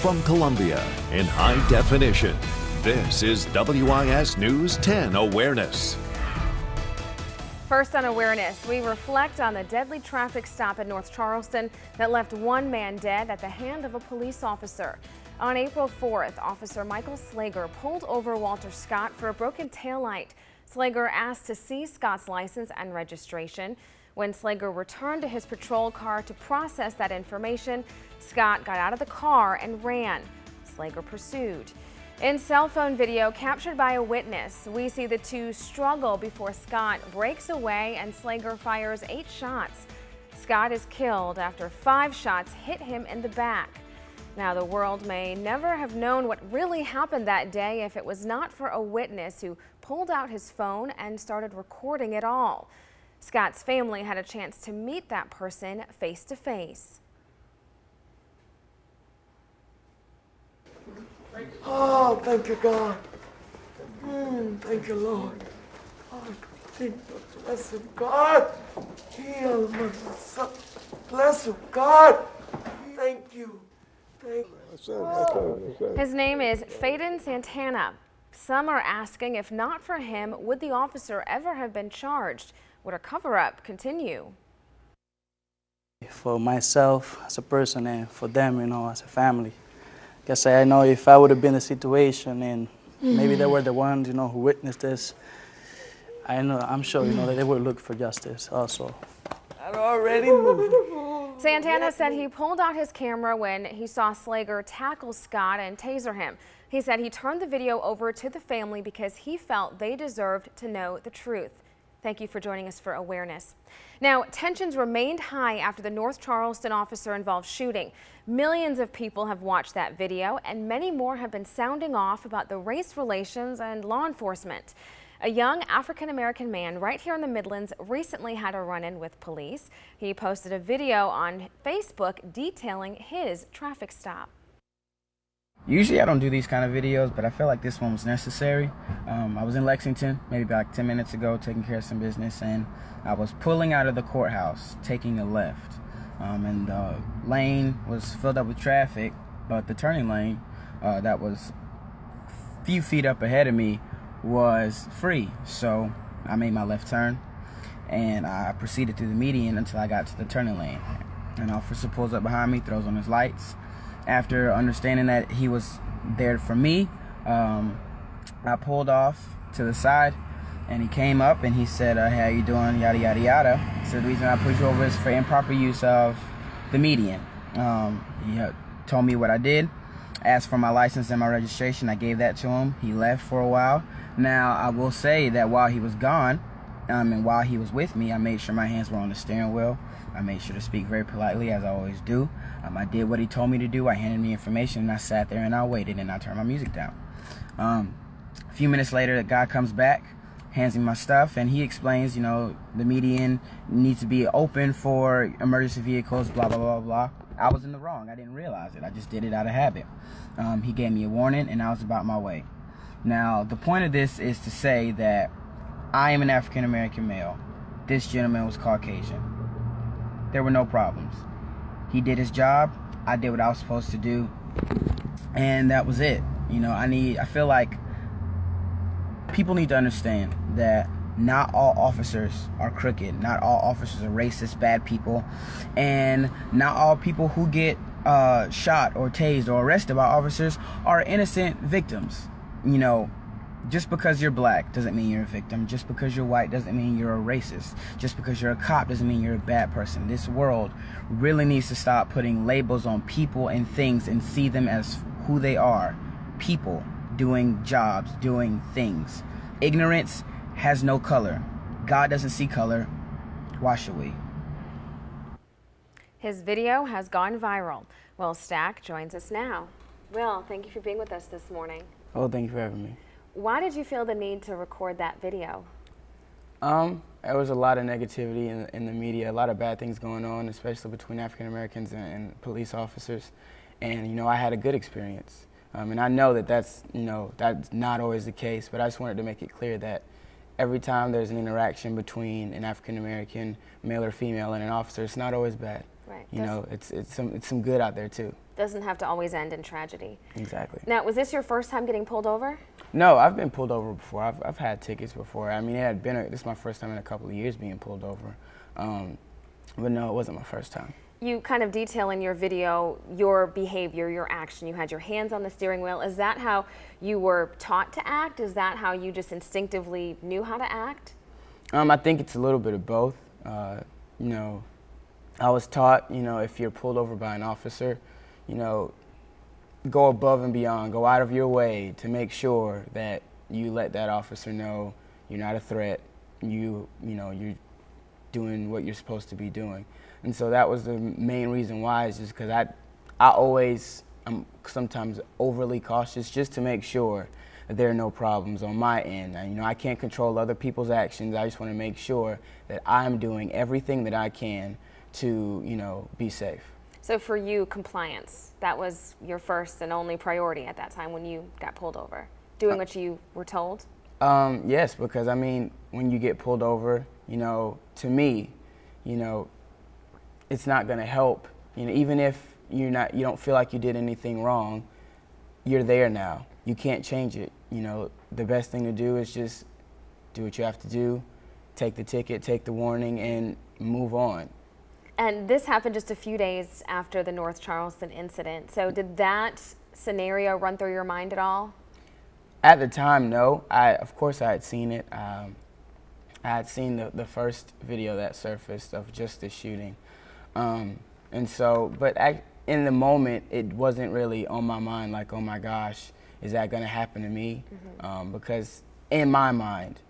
From Columbia in high definition, this is WIS News 10 Awareness. First on Awareness, we reflect on the deadly traffic stop in North Charleston that left one man dead at the hand of a police officer. On April 4th, Officer Michael Slager pulled over Walter Scott for a broken taillight. Slager asked to see Scott's license and registration. When Slager returned to his patrol car to process that information, Scott got out of the car and ran. Slager pursued. In cell phone video captured by a witness, we see the two struggle before Scott breaks away and Slager fires 8 shots. Scott is killed after 5 shots hit him in the back. Now, the world may never have known what really happened that day if it was not for a witness who pulled out his phone and started recording it all. Scott's family had a chance to meet that person face to face. Oh, thank you, God. Thank you, Lord. Oh, bless him, God. Heal my son. Bless him, God. Thank you. Thank you. His name is Faden Santana. Some are asking if not for him, would the officer ever have been charged? Would a cover-up continue? For myself as a person and for them, as a family. Guess I know if I would have been in the situation and maybe they were the ones, who witnessed this, I'm sure, that they would look for justice also. I already moved. Santana said he pulled out his camera when he saw Slager tackle Scott and taser him. He said he turned the video over to the family because he felt they deserved to know the truth. Thank you for joining us for Awareness. Now, tensions remained high after the North Charleston officer-involved shooting. Millions of people have watched that video, and many more have been sounding off about the race relations and law enforcement. A young African-American man right here in the Midlands recently had a run-in with police. He posted a video on Facebook detailing his traffic stop. Usually I don't do these kind of videos, but I felt like this one was necessary. I was in Lexington maybe about 10 minutes ago taking care of some business, and I was pulling out of the courthouse taking a left. And the lane was filled up with traffic, but the turning lane that was a few feet up ahead of me was free. So I made my left turn and I proceeded through the median until I got to the turning lane. An officer pulls up behind me, throws on his lights. After understanding that he was there for me, I pulled off to the side, and he came up and he said, "Hey, how you doing? Yada yada yada." So the reason I pulled you over is for improper use of the median. He told me what I did, asked for my license and my registration. I gave that to him. He left for a while. Now I will say that while he was gone, and while he was with me, I made sure my hands were on the steering wheel. I made sure to speak very politely, as I always do. I did what he told me to do. I handed me information, and I sat there and I waited, and I turned my music down. A few minutes later, the guy comes back, hands me my stuff, and he explains, the median needs to be open for emergency vehicles, blah, blah, blah, blah. I was in the wrong. I didn't realize it. I just did it out of habit. He gave me a warning, and I was about my way. Now, the point of this is to say that I am an African-American male. This gentleman was Caucasian. There were no problems. He did his job. I did what I was supposed to do, and that was it. I feel like people need to understand that not all officers are crooked. Not all officers are racist, bad people, and not all people who get shot or tased or arrested by officers are innocent victims. Just because you're black doesn't mean you're a victim. Just because you're white doesn't mean you're a racist. Just because you're a cop doesn't mean you're a bad person. This world really needs to stop putting labels on people and things and see them as who they are. People doing jobs, doing things. Ignorance has no color. God doesn't see color. Why should we? His video has gone viral. Will Stack joins us now. Will, thank you for being with us this morning. Oh, thank you for having me. Why did you feel the need to record that video? There was a lot of negativity in the media, a lot of bad things going on, especially between African Americans and police officers. And I had a good experience. And I know that's not always the case, but I just wanted to make it clear that every time there's an interaction between an African American male or female and an officer, it's not always bad. Right. You know, it's some good out there too. Doesn't have to always end in tragedy. Exactly. Now, was this your first time getting pulled over? No, I've been pulled over before. I've had tickets before. I mean, this is my first time in a couple of years being pulled over. But no, it wasn't my first time. You kind of detail in your video your behavior, your action. You had your hands on the steering wheel. Is that how you were taught to act? Is that how you just instinctively knew how to act? I think it's a little bit of both. You know, I was taught, you know, if you're pulled over by an officer, you know, go above and beyond, go out of your way to make sure that you let that officer know you're not a threat, you know, you're doing what you're supposed to be doing. And so that was the main reason why, is just because I'm sometimes overly cautious just to make sure that there are no problems on my end. You know, I can't control other people's actions. I just want to make sure that I'm doing everything that I can to, you know, be safe. So for you, compliance, that was your first and only priority at that time when you got pulled over? Doing what you were told? Yes, because I mean, when you get pulled over, you know, to me, you know, it's not going to help. You know, even if you don't feel like you did anything wrong, you're there now. You can't change it. You know, the best thing to do is just do what you have to do, take the ticket, take the warning, and move on. And this happened just a few days after the North Charleston incident. So did that scenario run through your mind at all? At the time, no. Of course I had seen it. I had seen the first video that surfaced of just the shooting. And so, but in the moment, it wasn't really on my mind like, oh my gosh, is that going to happen to me? Mm-hmm. Because in my mind,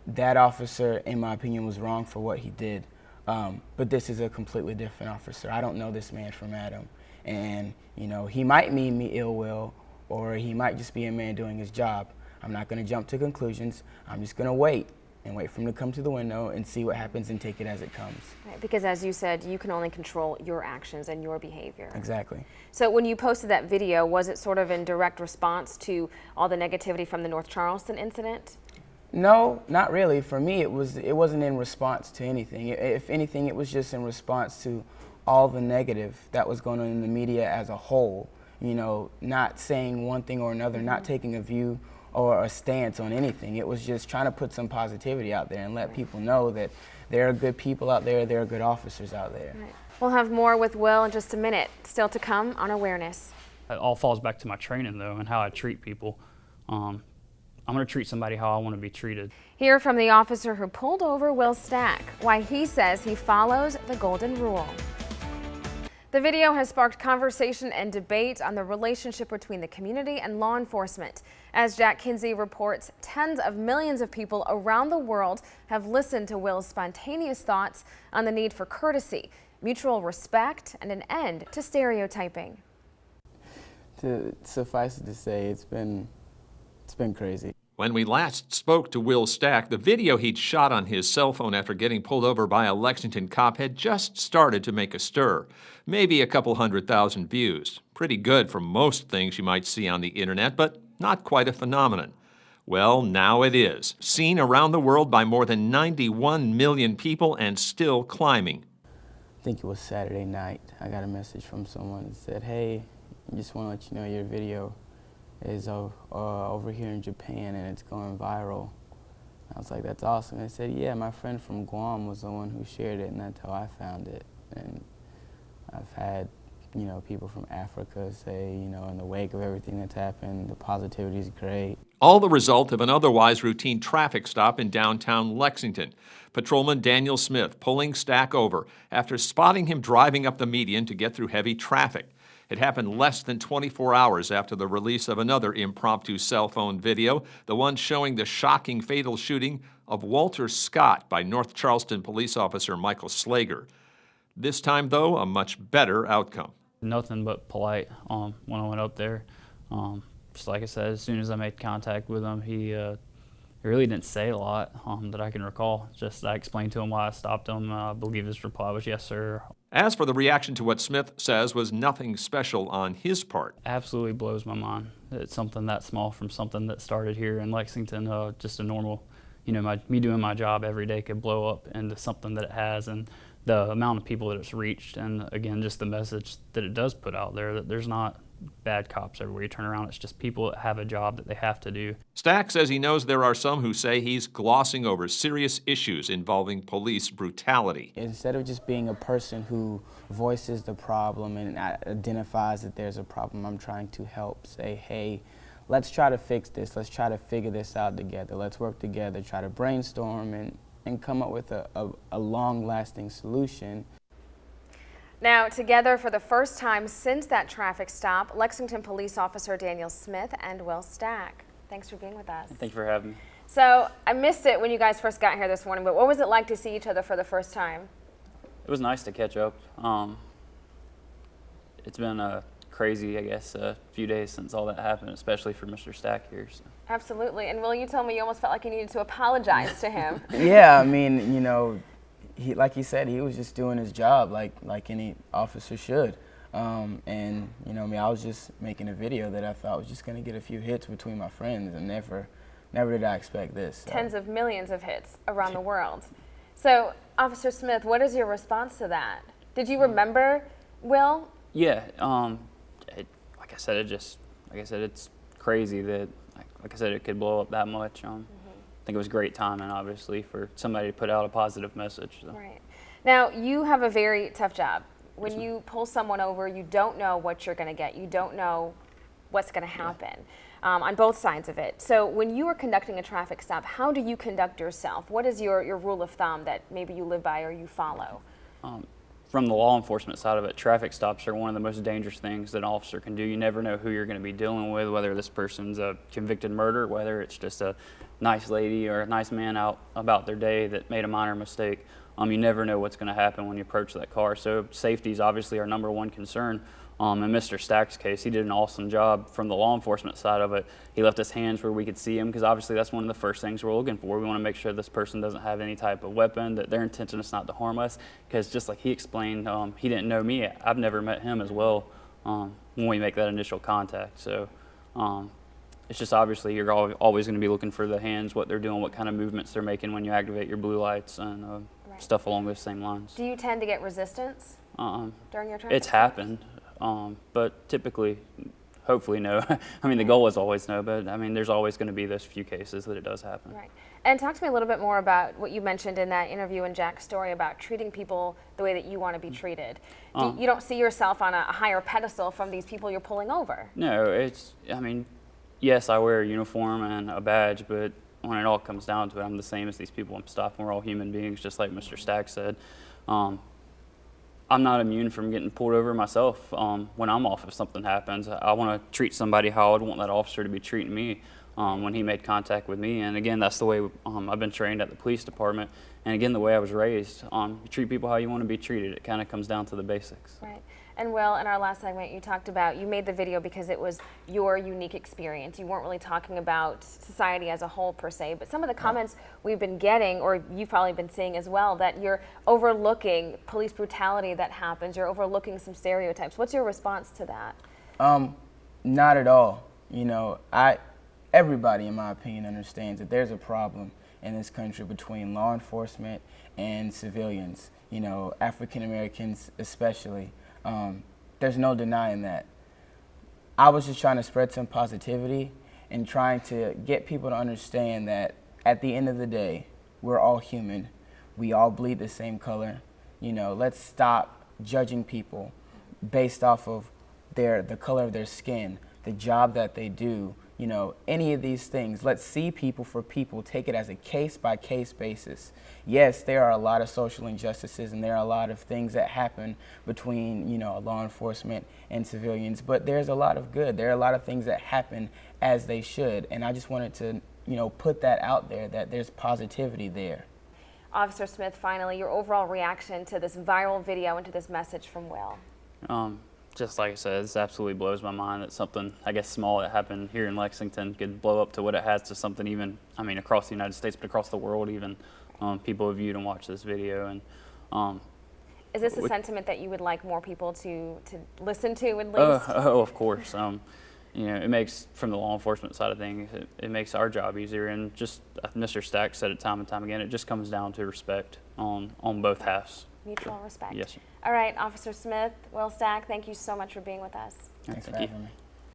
that officer, in my opinion, was wrong for what he did. But this is a completely different officer. I don't know this man from Adam. And, you know, he might mean me ill will, or he might just be a man doing his job. I'm not going to jump to conclusions. I'm just going to wait for him to come to the window and see what happens and take it as it comes. Right, because as you said, you can only control your actions and your behavior. Exactly. So when you posted that video, was it sort of in direct response to all the negativity from the North Charleston incident? No, not really. For me, it wasn't in response to anything. If anything, it was just in response to all the negative that was going on in the media as a whole. You know, not saying one thing or another, not taking a view or a stance on anything. It was just trying to put some positivity out there and let people know that there are good people out there, there are good officers out there. Right. We'll have more with Will in just a minute. Still to come on Awareness. It all falls back to my training, though, and how I treat people. I'm going to treat somebody how I want to be treated. Hear from the officer who pulled over Will Stack, why he says he follows the golden rule. The video has sparked conversation and debate on the relationship between the community and law enforcement. As Jack Kinsey reports, tens of millions of people around the world have listened to Will's spontaneous thoughts on the need for courtesy, mutual respect, and an end to stereotyping. To suffice it to say, it's been crazy. When we last spoke to Will Stack, the video he'd shot on his cell phone after getting pulled over by a Lexington cop had just started to make a stir. Maybe a couple 100,000 views. Pretty good for most things you might see on the internet, but not quite a phenomenon. Well, now it is. Seen around the world by more than 91 million people and still climbing. I think it was Saturday night. I got a message from someone that said, hey, I just want to let you know your video is over here in Japan and it's going viral. I was like, that's awesome. And I said, yeah, my friend from Guam was the one who shared it, and that's how I found it. And I've had, you know, people from Africa say, you know, in the wake of everything that's happened, the positivity is great. All the result of an otherwise routine traffic stop in downtown Lexington. Patrolman Daniel Smith pulling Stack over after spotting him driving up the median to get through heavy traffic. It happened less than 24 hours after the release of another impromptu cell phone video, the one showing the shocking fatal shooting of Walter Scott by North Charleston police officer Michael Slager. This time, though, a much better outcome. Nothing but polite when I went up there. Just like I said, as soon as I made contact with him, he really didn't say a lot that I can recall. Just I explained to him why I stopped him. I believe his reply was, yes, sir. As for the reaction to what Smith says was nothing special on his part. Absolutely blows my mind. It's something that small from something that started here in Lexington, just a normal, you know, me doing my job every day could blow up into something that it has, and the amount of people that it's reached, and again, just the message that it does put out there that there's not bad cops everywhere you turn around. It's just people that have a job that they have to do. Stack says he knows there are some who say he's glossing over serious issues involving police brutality. Instead of just being a person who voices the problem and identifies that there's a problem, I'm trying to help say, hey, let's try to fix this. Let's try to figure this out together. Let's work together, try to brainstorm and come up with a long-lasting solution. Now, together for the first time since that traffic stop, Lexington Police Officer Daniel Smith and Will Stack. Thanks for being with us. Thank you for having me. So, I missed it when you guys first got here this morning, but what was it like to see each other for the first time? It was nice to catch up. It's been a crazy, I guess, a few days since all that happened, especially for Mr. Stack here. So. Absolutely. And Will, you told me you almost felt like you needed to apologize to him. Yeah, I mean, you know, like he said, he was just doing his job like any officer should. And, you know, I was just making a video that I thought was just going to get a few hits between my friends, and never did I expect this. So. Tens of millions of hits around the world. So, Officer Smith, what is your response to that? Did you remember Will? Yeah, like I said, it's crazy that, like I said, it could blow up that much. I think it was great timing, obviously, for somebody to put out a positive message. So. Right. Now, you have a very tough job. When you pull someone over, you don't know what you're going to get. You don't know what's going to happen on both sides of it. So when you are conducting a traffic stop, how do you conduct yourself? What is your rule of thumb that maybe you live by or you follow? From the law enforcement side of it, traffic stops are one of the most dangerous things that an officer can do. You never know who you're going to be dealing with, whether this person's a convicted murderer, whether it's just a nice lady or a nice man out about their day that made a minor mistake. You never know what's going to happen when you approach that car. So safety is obviously our #1 concern. In Mr. Stack's case, he did an awesome job from the law enforcement side of it. He left his hands where we could see him, because obviously that's one of the first things we're looking for. We want to make sure this person doesn't have any type of weapon, that their intention is not to harm us, because just like he explained, he didn't know me. I've never met him as well when we make that initial contact. So it's just obviously you're always going to be looking for the hands, what they're doing, what kind of movements they're making when you activate your blue lights and stuff along those same lines. Do you tend to get resistance during your traffic It's happened, but typically, hopefully no. I mean, the goal is always no, but I mean, there's always going to be those few cases that it does happen. Right. And talk to me a little bit more about what you mentioned in that interview in Jack's story about treating people the way that you want to be treated. You don't see yourself on a higher pedestal from these people you're pulling over. No, I mean, yes, I wear a uniform and a badge, but when it all comes down to it, I'm the same as these people I'm stopping. We're all human beings, just like Mr. Stack said. I'm not immune from getting pulled over myself when I'm off if something happens. I want to treat somebody how I would want that officer to be treating me when he made contact with me. And again, that's the way I've been trained at the police department. And again, the way I was raised, you treat people how you want to be treated. It kind of comes down to the basics. Right. And Will, in our last segment, you talked about, you made the video because it was your unique experience. You weren't really talking about society as a whole per se, but some of the comments we've been getting, or you've probably been seeing as well, that you're overlooking police brutality that happens, you're overlooking some stereotypes. What's your response to that? Not at all. You know, everybody, in my opinion, understands that there's a problem in this country between law enforcement and civilians, you know, African Americans especially. There's no denying that. I was just trying to spread some positivity and trying to get people to understand that at the end of the day, we're all human. We all bleed the same color. You know, let's stop judging people based off of the color of their skin, the job that they do, you know, any of these things. Let's see people for people, take it as a case-by-case basis. Yes, there are a lot of social injustices and there are a lot of things that happen between, you know, law enforcement and civilians, but there's a lot of good. There are a lot of things that happen as they should, and I just wanted to, you know, put that out there, that there's positivity there. Officer Smith, finally, your overall reaction to this viral video and to this message from Will? Just like I said, this absolutely blows my mind that something, I guess, small that happened here in Lexington could blow up to what it has to something even, I mean, across the United States, but across the world even. People have viewed and watched this video. And is this a sentiment that you would like more people to listen to at least? Of course. You know, it makes, from the law enforcement side of things, it makes our job easier. And just, Mr. Stack said it time and time again, it just comes down to respect on both halves. mutual respect. Yes, sir. All right, Officer Smith, Will Stack, thank you so much for being with us. Thanks for Thank you. having me.